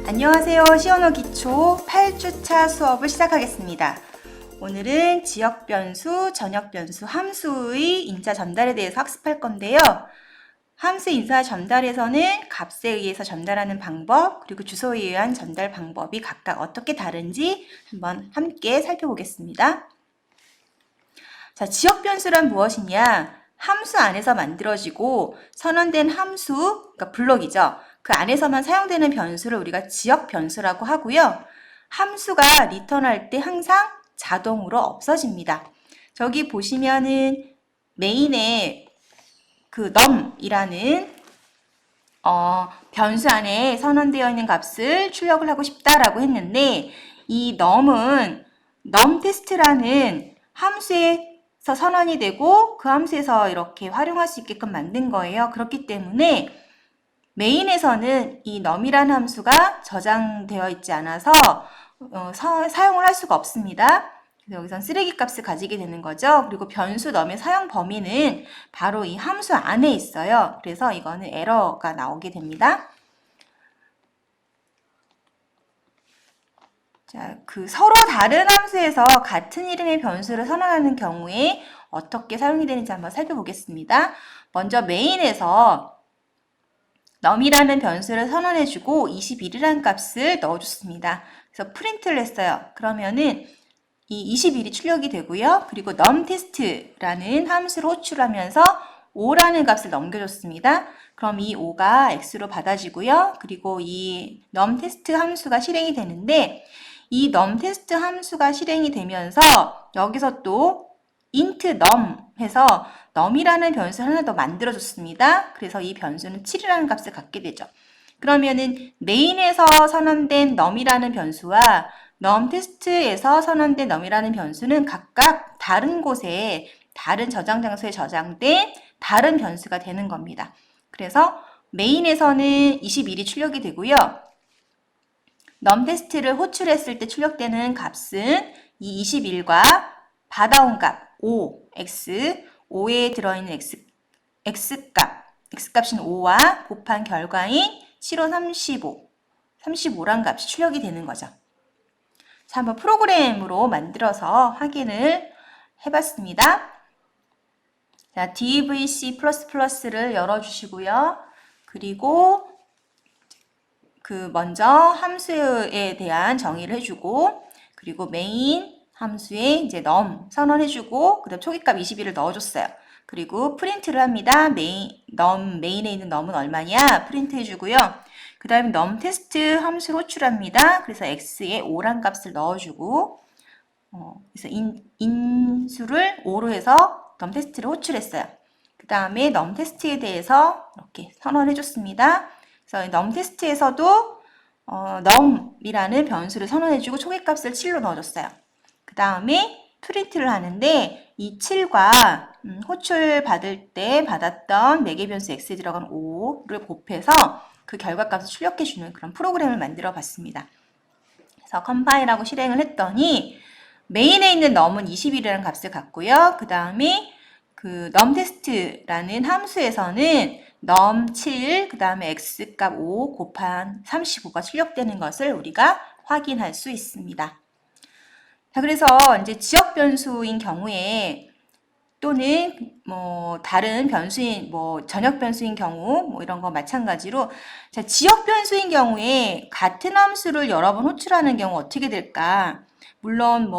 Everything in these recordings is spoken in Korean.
안녕하세요. 시언어 기초 8주차 수업을 시작하겠습니다. 오늘은 지역 변수, 전역 변수, 함수의 인자 전달에 대해서 학습할 건데요. 함수 인자 전달에서는 값에 의해서 전달하는 방법, 그리고 주소에 의한 전달 방법이 각각 어떻게 다른지 한번 함께 살펴보겠습니다. 자, 지역 변수란 무엇이냐? 함수 안에서 만들어지고 선언된 함수, 그러니까 블록이죠. 그 안에서만 사용되는 변수를 우리가 지역 변수라고 하고요. 함수가 리턴할 때 항상 자동으로 없어집니다. 저기 보시면은 메인에 그 num이라는 변수 안에 선언되어 있는 값을 출력을 하고 싶다라고 했는데 이 num은 numTest라는 함수에서 선언이 되고 그 함수에서 이렇게 활용할 수 있게끔 만든 거예요. 그렇기 때문에 메인에서는 이 num이라는 함수가 저장되어 있지 않아서 사용을 할 수가 없습니다. 그래서 여기선 쓰레기 값을 가지게 되는 거죠. 그리고 변수 num의 사용 범위는 바로 이 함수 안에 있어요. 그래서 이거는 에러가 나오게 됩니다. 자, 그 서로 다른 함수에서 같은 이름의 변수를 선언하는 경우에 어떻게 사용이 되는지 한번 살펴보겠습니다. 먼저 메인에서 num이라는 변수를 선언해주고 21이라는 값을 넣어줬습니다. 그래서 프린트를 했어요. 그러면은 이 21이 출력이 되고요. 그리고 numTest라는 함수를 호출하면서 5라는 값을 넘겨줬습니다. 그럼 이 5가 x로 받아지고요. 그리고 이 numTest 함수가 실행이 되는데 이 numTest 함수가 실행이 되면서 여기서 또 int num 해서 num이라는 변수를 하나 더 만들어줬습니다. 그래서 이 변수는 7이라는 값을 갖게 되죠. 그러면은 메인에서 선언된 num이라는 변수와 numTest에서 선언된 num이라는 변수는 각각 다른 곳에 다른 저장 장소에 저장된 다른 변수가 되는 겁니다. 그래서 메인에서는 21이 출력이 되고요. numTest를 호출했을 때 출력되는 값은 이 21과 받아온 값 5, x, 5에 들어있는 x값인 5와 곱한 결과인 7, 5, 35란 값이 출력이 되는 거죠. 자, 한번 프로그램으로 만들어서 확인을 해봤습니다. 자, DVC++를 열어주시고요. 그리고 먼저 함수에 대한 정의를 해주고, 그리고 메인 함수에 이제 num 선언해주고, 그 다음 초기값 21을 넣어줬어요. 그리고 프린트를 합니다. 메인에 있는 num은 얼마냐? 프린트 해주고요. 그 다음에 numTest 함수를 호출합니다. 그래서 x에 5란 값을 넣어주고, 그래서 인수를 5로 해서 numTest를 호출했어요. 그 다음에 numTest에 대해서 이렇게 선언해줬습니다. 그래서 numTest에서도 num이라는 변수를 선언해주고 초기값을 7로 넣어줬어요. 그 다음에 프린트를 하는데 이 7과 호출 받을 때 받았던 매개 변수 x에 들어간 5를 곱해서 그 결과값을 출력해주는 그런 프로그램을 만들어 봤습니다. 그래서 컴파일하고 실행을 했더니 메인에 있는 num은 21이라는 값을 갖고요. 그 다음에 그 numTest라는 함수에서는 num7, 그 다음에 x값 5 곱한 35가 출력되는 것을 우리가 확인할 수 있습니다. 자, 그래서 이제 지역 변수인 경우에 또는 다른 변수인 전역 변수인 경우 이런 거 마찬가지로 자, 지역 변수인 경우에 같은 함수를 여러 번 호출하는 경우 어떻게 될까? 물론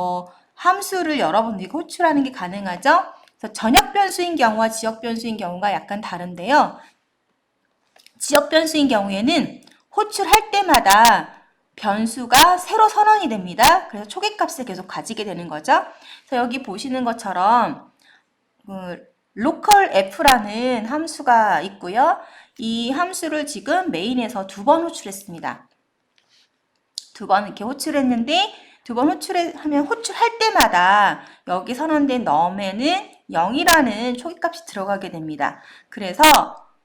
함수를 여러 번 호출하는 게 가능하죠. 그래서 전역 변수인 경우와 지역 변수인 경우가 약간 다른데요. 지역 변수인 경우에는 호출할 때마다 변수가 새로 선언이 됩니다. 그래서 초기값을 계속 가지게 되는 거죠. 그래서 여기 보시는 것처럼 local f라는 함수가 있고요. 이 함수를 지금 메인에서 2번 호출했습니다. 2번 이렇게 호출했는데 2번 호출하면 호출할 때마다 여기 선언된 num에는 0이라는 초기값이 들어가게 됩니다. 그래서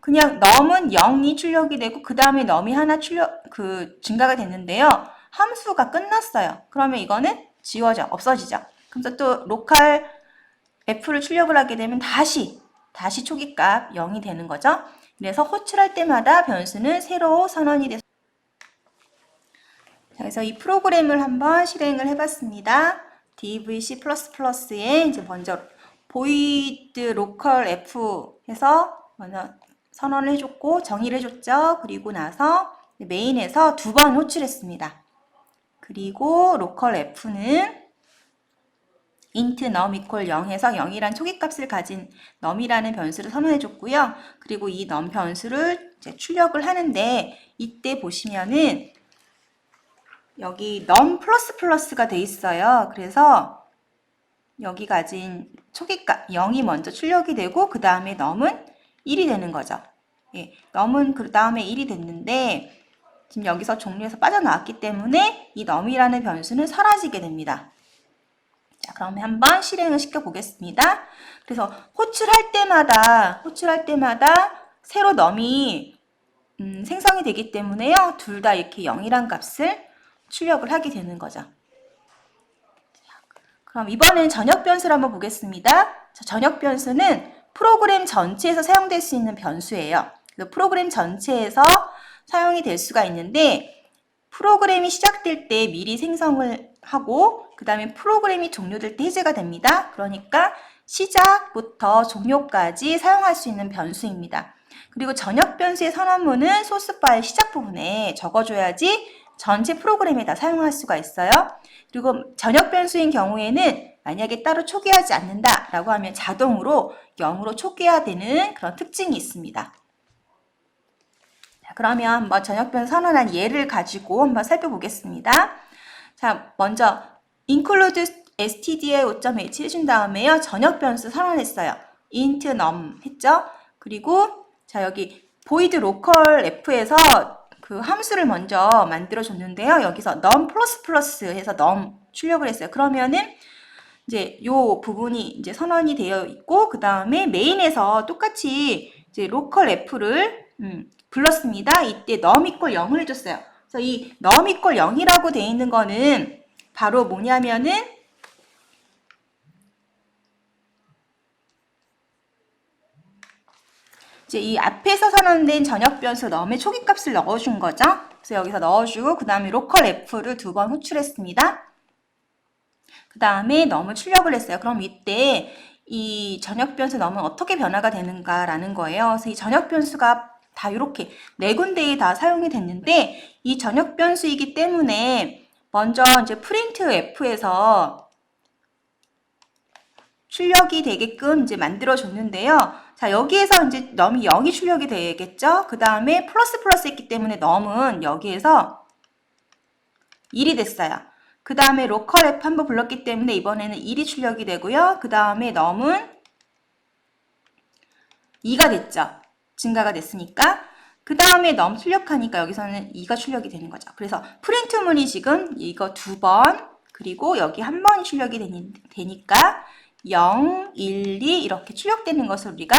그냥 num은 0이 출력이 되고 그 다음에 num이 하나 증가가 됐는데요. 함수가 끝났어요. 그러면 이거는 없어지죠. 그래서 또 local f를 출력을 하게 되면 다시 초기값 0이 되는 거죠. 그래서 호출할 때마다 변수는 새로 선언이 돼서 자, 그래서 이 프로그램을 한번 실행을 해봤습니다. DVC++에 이제 먼저 void local f 해서 먼저 선언을 해줬고 정의를 해줬죠. 그리고 나서 메인에서 두 번 호출했습니다. 그리고 local f는 int num equal 0해서 0이란 초기값을 가진 num이라는 변수를 선언해줬고요. 그리고 이 num 변수를 이제 출력을 하는데 이때 보시면은 여기 num ++가 돼 있어요. 그래서 여기 가진 초기값 0이 먼저 출력이 되고 그 다음에 num은 1이 되는 거죠. 예, num은 그 다음에 1이 됐는데 지금 여기서 종류에서 빠져나왔기 때문에 이 num이라는 변수는 사라지게 됩니다. 자, 그러면 한번 실행을 시켜 보겠습니다. 그래서 호출할 때마다 새로 num이 생성이 되기 때문에요. 둘 다 이렇게 0이란 값을 출력을 하게 되는 거죠. 자, 그럼 이번엔 전역 변수를 한번 보겠습니다. 자, 전역 변수는 프로그램 전체에서 사용될 수 있는 변수예요. 프로그램 전체에서 사용이 될 수가 있는데 프로그램이 시작될 때 미리 생성을 하고 그 다음에 프로그램이 종료될 때 해제가 됩니다. 그러니까 시작부터 종료까지 사용할 수 있는 변수입니다. 그리고 전역 변수의 선언문은 소스 파일 시작 부분에 적어줘야지 전체 프로그램에 다 사용할 수가 있어요. 그리고 전역 변수인 경우에는 만약에 따로 초기화하지 않는다라고 하면 자동으로 0으로 초기화되는 그런 특징이 있습니다. 자, 그러면 한번 전역 변수 선언한 예를 가지고 한번 살펴보겠습니다. 자, 먼저 include std의 5.h 해준 다음에요. 전역 변수 선언했어요. int num 했죠? 그리고 자, 여기 void local f에서 그 함수를 먼저 만들어 줬는데요. 여기서 num 해서 num 출력을 했어요. 그러면은 이제 요 부분이 이제 선언이 되어 있고 그 다음에 메인에서 똑같이 이제 local f를 불렀습니다. 이때 num equal 0을 해줬어요. 그래서 이 num equal 0이라고 되어 있는 거는 바로 뭐냐면은 이제 이 앞에서 선언된 전역 변수 num의 초기값을 넣어준 거죠. 그래서 여기서 넣어주고 그 다음에 local f를 두 번 호출했습니다. 그 다음에 num을 출력을 했어요. 그럼 이때 이 전역 변수 num은 어떻게 변화가 되는가라는 거예요. 그래서 이 전역 변수가 다 이렇게 네 군데에 다 사용이 됐는데 이 전역 변수이기 때문에 먼저 이제 print f에서 출력이 되게끔 이제 만들어 줬는데요. 자, 여기에서 이제 num이 0이 출력이 되겠죠? 그 다음에 플러스 했기 때문에 num은 여기에서 1이 됐어요. 그 다음에 local f 한번 불렀기 때문에 이번에는 1이 출력이 되고요. 그 다음에 num은 2가 됐죠. 증가가 됐으니까. 그 다음에 num 출력하니까 여기서는 2가 출력이 되는 거죠. 그래서 프린트문이 지금 이거 두 번, 그리고 여기 한 번이 출력이 되니까 0, 1, 2 이렇게 출력되는 것을 우리가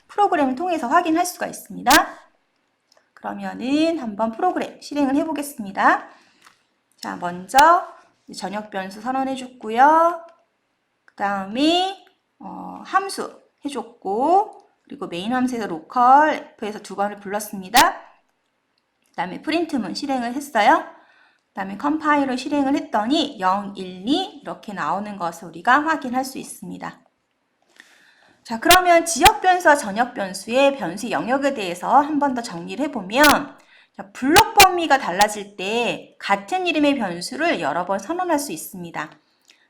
프로그램을 통해서 확인할 수가 있습니다. 그러면은 한번 프로그램 실행을 해보겠습니다. 자, 먼저 전역 변수 선언해 줬고요. 그 다음에 함수 해줬고 그리고 메인 함수에서 local f에서 두 번을 불렀습니다. 그 다음에 프린트문 실행을 했어요. 그 다음에 컴파일을 실행을 했더니 0, 1, 2 이렇게 나오는 것을 우리가 확인할 수 있습니다. 자, 그러면 지역 변수와 전역 변수의 변수 영역에 대해서 한 번 더 정리를 해보면 자, 블록 범위가 달라질 때 같은 이름의 변수를 여러 번 선언할 수 있습니다.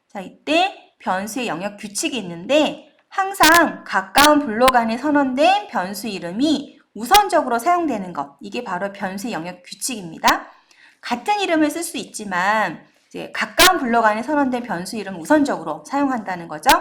자, 이때 변수의 영역 규칙이 있는데 항상 가까운 블록 안에 선언된 변수 이름이 우선적으로 사용되는 것. 이게 바로 변수의 영역 규칙입니다. 같은 이름을 쓸 수 있지만 이제 가까운 블록 안에 선언된 변수 이름을 우선적으로 사용한다는 거죠.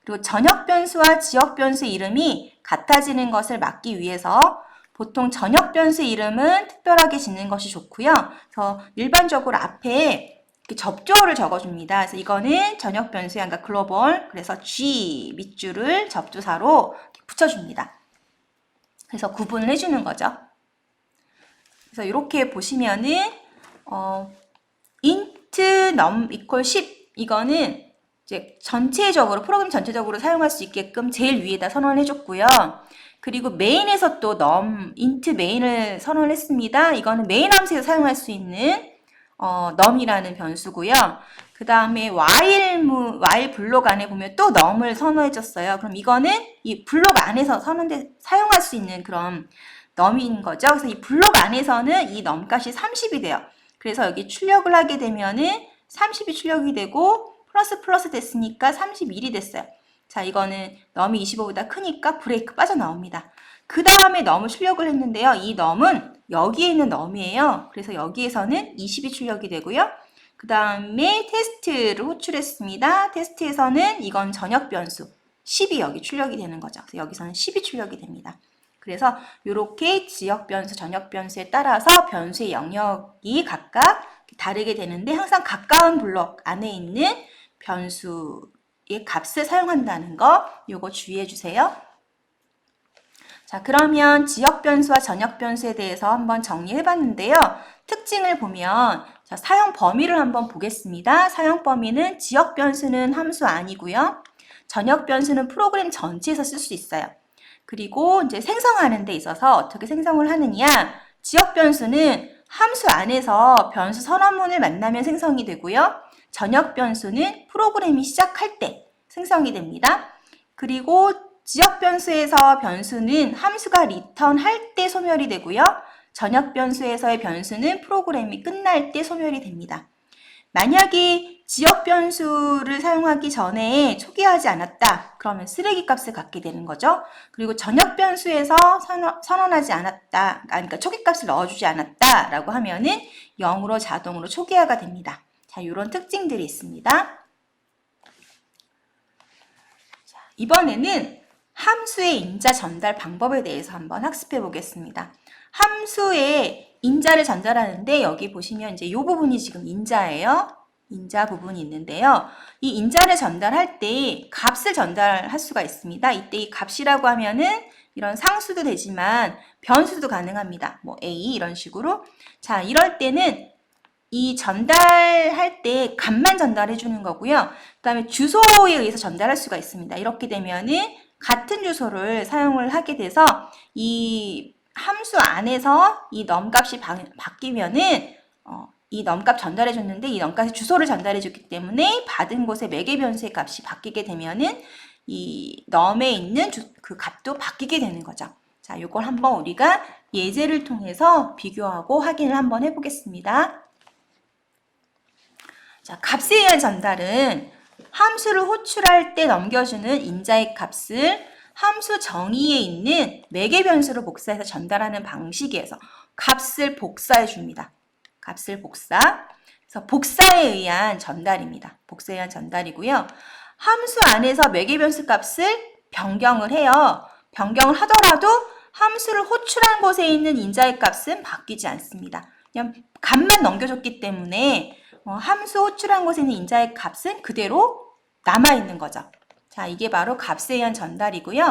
그리고 전역 변수와 지역 변수 이름이 같아지는 것을 막기 위해서 보통 전역 변수 이름은 특별하게 짓는 것이 좋고요. 그래서 일반적으로 앞에 이렇게 접조어를 적어줍니다. 그래서 이거는 전역 변수의 그러니까 글로벌, 그래서 G 밑줄을 접두사로 붙여줍니다. 그래서 구분을 해주는 거죠. 그래서 이렇게 보시면은 int num equal 10 이거는 이제 전체적으로 프로그램 전체적으로 사용할 수 있게끔 제일 위에다 선언해 줬고요. 그리고 메인에서 또 num int main을 선언했습니다. 이거는 메인 함수에서 사용할 수 있는 num이라는 변수고요. 그 다음에 while 블록 안에 보면 또 num을 선호해줬어요. 그럼 이거는 이 블록 안에서 사용할 수 있는 그런 num인 거죠. 그래서 이 블록 안에서는 이 num 값이 30이 돼요. 그래서 여기 출력을 하게 되면은 30이 출력이 되고 플러스 됐으니까 31이 됐어요. 자, 이거는 num이 25보다 크니까 브레이크 빠져나옵니다. 그 다음에 num을 출력을 했는데요. 이 num은 여기에 있는 num이에요. 그래서 여기에서는 20이 출력이 되고요. 그 다음에 테스트를 호출했습니다. 테스트에서는 이건 전역 변수 10이 여기 출력이 되는 거죠. 그래서 여기서는 10이 출력이 됩니다. 그래서 이렇게 지역 변수, 전역 변수에 따라서 변수의 영역이 각각 다르게 되는데 항상 가까운 블록 안에 있는 변수의 값을 사용한다는 거 요거 주의해 주세요. 자, 그러면 지역 변수와 전역 변수에 대해서 한번 정리해 봤는데요. 특징을 보면 자, 사용 범위를 한번 보겠습니다. 사용 범위는 지역 변수는 함수 아니고요. 전역 변수는 프로그램 전체에서 쓸 수 있어요. 그리고 이제 생성하는 데 있어서 어떻게 생성을 하느냐? 지역 변수는 함수 안에서 변수 선언문을 만나면 생성이 되고요. 전역 변수는 프로그램이 시작할 때 생성이 됩니다. 그리고 지역 변수에서 변수는 함수가 리턴할 때 소멸이 되고요. 전역 변수에서의 변수는 프로그램이 끝날 때 소멸이 됩니다. 만약에 지역 변수를 사용하기 전에 초기화하지 않았다. 그러면 쓰레기 값을 갖게 되는 거죠. 그리고 전역 변수에서 선언하지 않았다. 그러니까 초기 값을 넣어주지 않았다. 라고 하면은 0으로 자동으로 초기화가 됩니다. 자, 이런 특징들이 있습니다. 자, 이번에는 함수의 인자 전달 방법에 대해서 한번 학습해 보겠습니다. 함수의 인자를 전달하는데 여기 보시면 이제 이 부분이 지금 인자예요. 인자 부분이 있는데요. 이 인자를 전달할 때 값을 전달할 수가 있습니다. 이때 이 값이라고 하면은 이런 상수도 되지만 변수도 가능합니다. 뭐 A 이런 식으로. 자, 이럴 때는 이 전달할 때 값만 전달해 주는 거고요. 그 다음에 주소에 의해서 전달할 수가 있습니다. 이렇게 되면은 같은 주소를 사용을 하게 돼서 이 함수 안에서 이 num 값이 바뀌면은 이 num 값 전달해 줬는데 이 num 값의 주소를 전달해 줬기 때문에 받은 곳의 매개 변수의 값이 바뀌게 되면은 이 num에 있는 그 값도 바뀌게 되는 거죠. 자, 요걸 한번 우리가 예제를 통해서 비교하고 확인을 한번 해보겠습니다. 자, 값에 의한 전달은 함수를 호출할 때 넘겨주는 인자의 값을 함수 정의에 있는 매개 변수로 복사해서 전달하는 방식에서 값을 복사해 줍니다. 값을 복사. 그래서 복사에 의한 전달입니다. 복사에 의한 전달이고요. 함수 안에서 매개 변수 값을 변경을 해요. 변경을 하더라도 함수를 호출한 곳에 있는 인자의 값은 바뀌지 않습니다. 그냥 값만 넘겨줬기 때문에 함수 호출한 곳에 있는 인자의 값은 그대로 남아있는 거죠. 자, 이게 바로 값에 의한 전달이고요.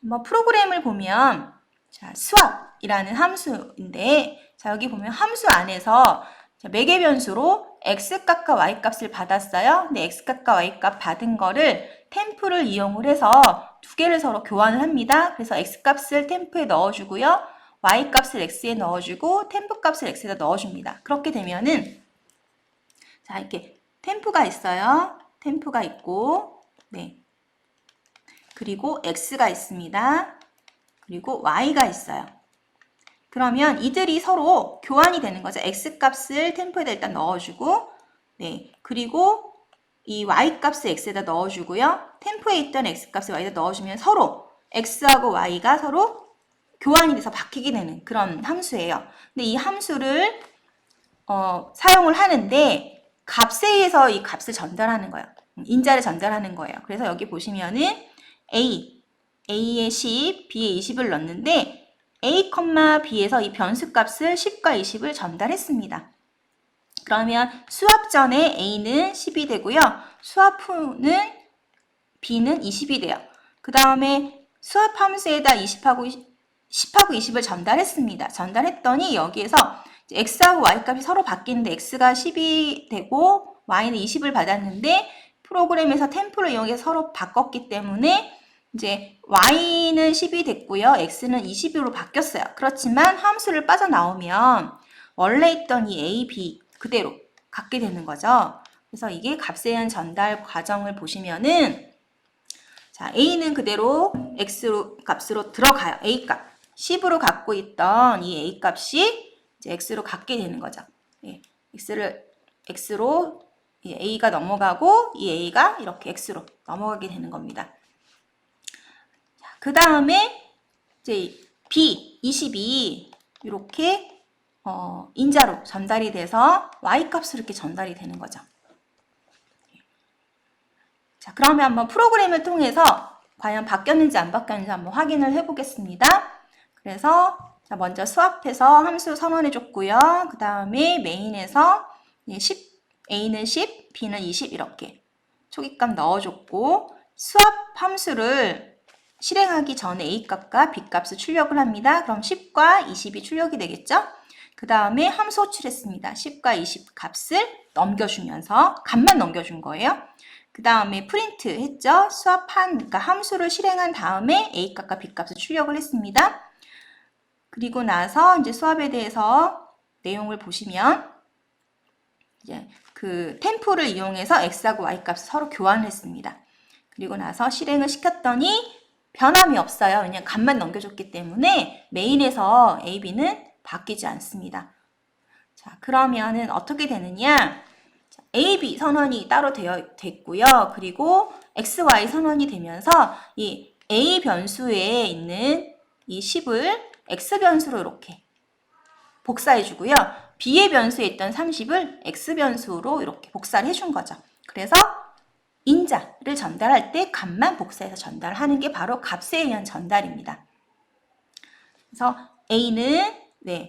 한번 프로그램을 보면 자, swap이라는 함수인데 자, 여기 보면 함수 안에서 매개 변수로 x값과 y값을 받았어요. 근데 x값과 y값 받은 거를 템프를 이용을 해서 두 개를 서로 교환을 합니다. 그래서 x값을 템프에 넣어주고요. y값을 x에 넣어주고 템프값을 x에다 넣어줍니다. 그렇게 되면은 자, 이렇게 템프가 있어요. 템프가 있고 네. 그리고 x가 있습니다. 그리고 y가 있어요. 그러면 이들이 서로 교환이 되는 거죠. x값을 템포에다 일단 넣어주고 네. 그리고 이 y값을 x에다 넣어주고요. 템포에 있던 x값을 y에다 넣어주면 서로 x하고 y가 서로 교환이 돼서 바뀌게 되는 그런 함수예요. 근데 이 함수를 사용을 하는데 값에 의해서 이 값을 전달하는 거예요. 인자를 전달하는 거예요. 그래서 여기 보시면은 A에 10, B에 20을 넣었는데 A, B에서 이 변수값을 10과 20을 전달했습니다. 그러면 수합 전에 A는 10이 되고요. 수합 후는 B는 20이 돼요. 그 다음에 수합 함수에다 10하고 20을 전달했습니다. 전달했더니 여기에서 X하고 Y값이 서로 바뀌는데 X가 10이 되고 Y는 20을 받았는데 프로그램에서 템프를 이용해서 서로 바꿨기 때문에 이제 y는 10이 됐고요. x는 20으로 바뀌었어요. 그렇지만 함수를 빠져나오면 원래 있던 이 a, b 그대로 갖게 되는 거죠. 그래서 이게 값에 의한 전달 과정을 보시면은 자, A는 그대로 X 값으로 들어가요. A 값. 10으로 갖고 있던 이 A 값이 이제 X로 갖게 되는 거죠. 예, X로 A가 넘어가고 이 A가 이렇게 X로 넘어가게 되는 겁니다. 그 다음에 이제 B 22 이렇게 인자로 전달이 돼서 Y 값으로 이렇게 전달이 되는 거죠. 자, 그러면 한번 프로그램을 통해서 과연 바뀌었는지 안 바뀌었는지 한번 확인을 해보겠습니다. 그래서 자, 먼저 수압해서 함수 선언해 줬고요. 그 다음에 메인에서 10, A는 10, B는 20 이렇게 초기값 넣어줬고 수압 함수를 실행하기 전에 A 값과 B 값을 출력을 합니다. 그럼 10과 20이 출력이 되겠죠? 그 다음에 함수 호출했습니다. 10과 20 값을 넘겨주면서 값만 넘겨준 거예요. 그 다음에 프린트 했죠? 수압한, 그러니까 함수를 실행한 다음에 A 값과 B 값을 출력을 했습니다. 그리고 나서 이제 수압에 대해서 내용을 보시면 이제 그 템포를 이용해서 X하고 Y 값을 서로 교환을 했습니다. 그리고 나서 실행을 시켰더니 변함이 없어요. 왜냐하면 값만 넘겨줬기 때문에 메인에서 A, B는 바뀌지 않습니다. 자, 그러면은 어떻게 되느냐? A, B 선언이 따로 됐고요. 그리고 X, Y 선언이 되면서 이 A 변수에 있는 이 10을 X 변수로 이렇게 복사해 주고요. B의 변수에 있던 30을 X 변수로 이렇게 복사를 해준 거죠. 그래서 인자를 전달할 때 값만 복사해서 전달하는 게 바로 값에 의한 전달입니다. 그래서 A는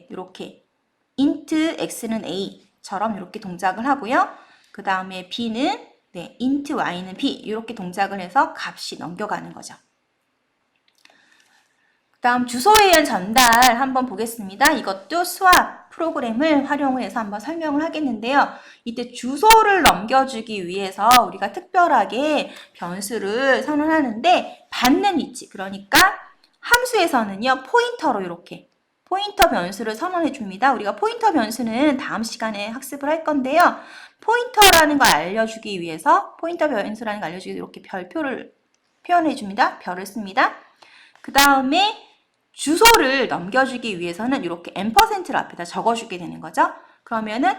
이렇게 int x는 a처럼 이렇게 동작을 하고요. 그 다음에 b는 int y는 b 이렇게 동작을 해서 값이 넘겨가는 거죠. 그 다음 주소에 의한 전달 한번 보겠습니다. 이것도 수압 프로그램을 활용해서 한번 설명을 하겠는데요. 이때 주소를 넘겨주기 위해서 우리가 특별하게 변수를 선언하는데 받는 위치, 그러니까 함수에서는요 포인터로 이렇게 포인터 변수를 선언해 줍니다. 우리가 포인터 변수는 다음 시간에 학습을 할 건데요. 포인터라는 걸 알려주기 위해서 포인터 변수라는 걸 알려주기 위해서 이렇게 별표를 표현해 줍니다. 별을 씁니다. 그 다음에 주소를 넘겨주기 위해서는 이렇게 %를 앞에다 적어주게 되는 거죠. 그러면은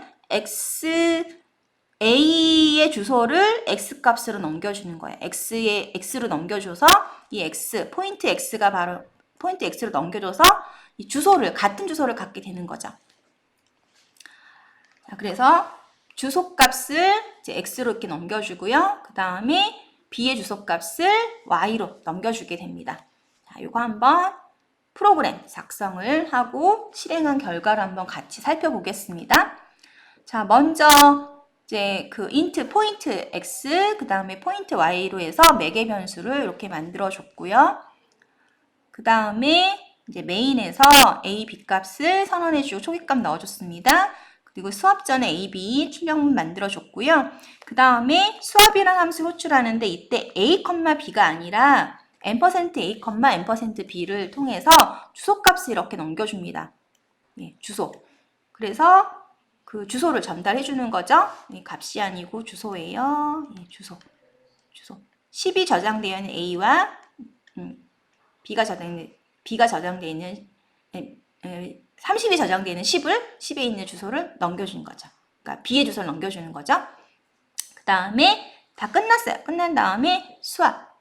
A의 주소를 X 값으로 넘겨주는 거예요. X로 넘겨줘서 이 X, 포인트 X가 바로 포인트 X로 넘겨줘서 이 주소를, 같은 주소를 갖게 되는 거죠. 자, 그래서 주소 값을 이제 X로 이렇게 넘겨주고요. 그 다음에 B의 주소 값을 Y로 넘겨주게 됩니다. 자, 이거 한번 프로그램 작성을 하고 실행한 결과를 한번 같이 살펴보겠습니다. 자, 먼저 이제 그 int 포인트 x 그 다음에 포인트 y로 해서 매개 변수를 이렇게 만들어 줬고요. 그 다음에 이제 메인에서 a, b 값을 선언해 주고 초기값 넣어 줬습니다. 그리고 수압 전에 a, b 출력문 만들어 줬고요. 그 다음에 수압이라는 함수 호출하는데 이때 a, b가 아니라 %a, %b를 통해서 주소값을 이렇게 넘겨줍니다. 예, 주소. 그래서 그 주소를 전달해 주는 거죠. 예, 값이 아니고 주소예요. 예, 주소. 10이 저장되어 있는 A와 B가 저장되어 있는 30이 저장되어 있는 10에 있는 주소를 넘겨주는 거죠. 그러니까 B의 주소를 넘겨주는 거죠. 그 다음에 다 끝났어요. 끝난 다음에 수압.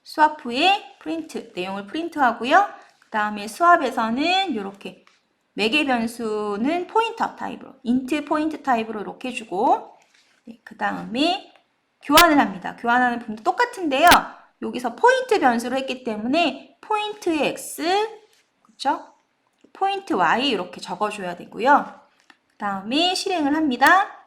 수압 후에 프린트, 내용을 프린트하고요. 그 다음에 수압에서는 이렇게 매개 변수는 포인터 타입으로, int 포인트 타입으로 이렇게 해주고, 그 다음에 교환을 합니다. 교환하는 부분도 똑같은데요. 여기서 포인트 변수로 했기 때문에 포인트의 x, 그쵸? 포인트 y 이렇게 적어줘야 되고요. 그 다음에 실행을 합니다.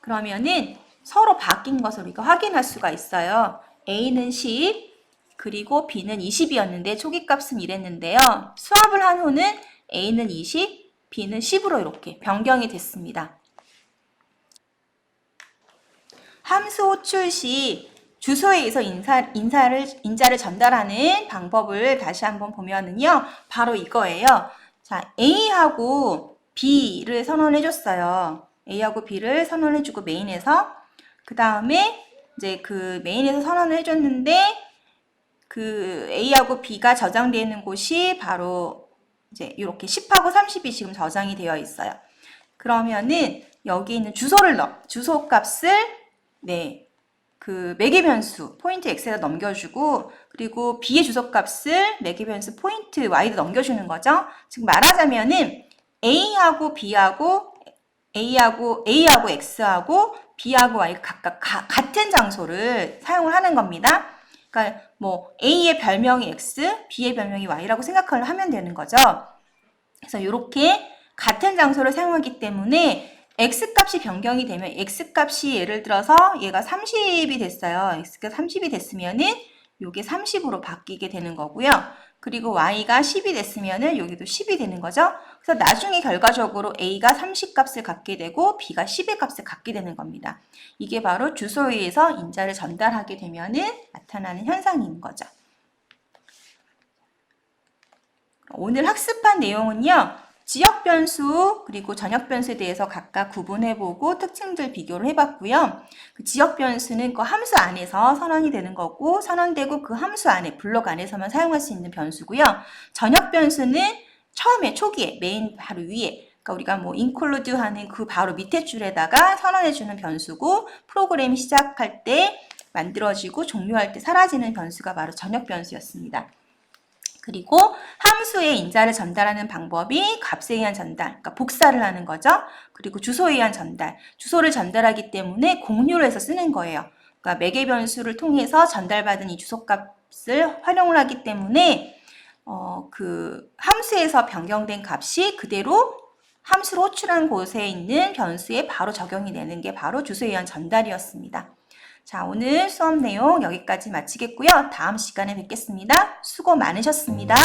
그러면은 서로 바뀐 것을 우리가 확인할 수가 있어요. A는 10, 그리고 B는 20이었는데 초기값은 이랬는데요. 수압을 한 후는 A는 20, B는 10으로 이렇게 변경이 됐습니다. 함수 호출 시 주소에 의해서 인자를 전달하는 방법을 다시 한번 보면은요. 바로 이거예요. 자, A하고 B를 선언해 줬어요. A하고 B를 선언해주고 메인에서 그 다음에 이제 그 메인에서 선언을 해줬는데 그 A하고 B가 저장되어 있는 곳이 바로 이제 이렇게 10하고 30이 지금 저장이 되어 있어요. 그러면은 여기 있는 주소를 주소 값을 그 매개 변수 포인트 x에다 넘겨주고 그리고 b의 주소 값을 매개 변수 포인트 y에다 넘겨주는 거죠. 즉 말하자면은 a하고 b하고 a하고 x하고 b하고 y가 각각 같은 장소를 사용을 하는 겁니다. 그러니까 뭐 a의 별명이 x, b의 별명이 y라고 생각을 하면 되는 거죠. 그래서 이렇게 같은 장소를 사용하기 때문에 x값이 변경이 되면 x값이 예를 들어서 얘가 30이 됐어요. x가 30이 됐으면은 요게 30으로 바뀌게 되는 거고요. 그리고 y가 10이 됐으면은 여기도 10이 되는 거죠. 그래서 나중에 결과적으로 a가 30 값을 갖게 되고 b가 10의 값을 갖게 되는 겁니다. 이게 바로 주소에 의해서 인자를 전달하게 되면은 나타나는 현상인 거죠. 오늘 학습한 내용은요. 지역 변수 그리고 전역 변수에 대해서 각각 구분해보고 특징들 비교를 해봤고요. 그 지역 변수는 그 함수 안에서 선언이 되는 거고 선언되고 그 함수 안에 블록 안에서만 사용할 수 있는 변수고요. 전역 변수는 처음에 초기에 메인 바로 위에 그러니까 우리가 뭐 include 하는 그 바로 밑에 줄에다가 선언해주는 변수고 프로그램이 시작할 때 만들어지고 종료할 때 사라지는 변수가 바로 전역 변수였습니다. 그리고 함수의 인자를 전달하는 방법이 값에 의한 전달, 그러니까 복사를 하는 거죠. 그리고 주소에 의한 전달, 주소를 전달하기 때문에 공유를 해서 쓰는 거예요. 그러니까 매개 변수를 통해서 전달받은 이 주소값을 활용을 하기 때문에 그 함수에서 변경된 값이 그대로 함수로 호출한 곳에 있는 변수에 바로 적용이 되는 게 바로 주소에 의한 전달이었습니다. 자, 오늘 수업 내용 여기까지 마치겠고요. 다음 시간에 뵙겠습니다. 수고 많으셨습니다.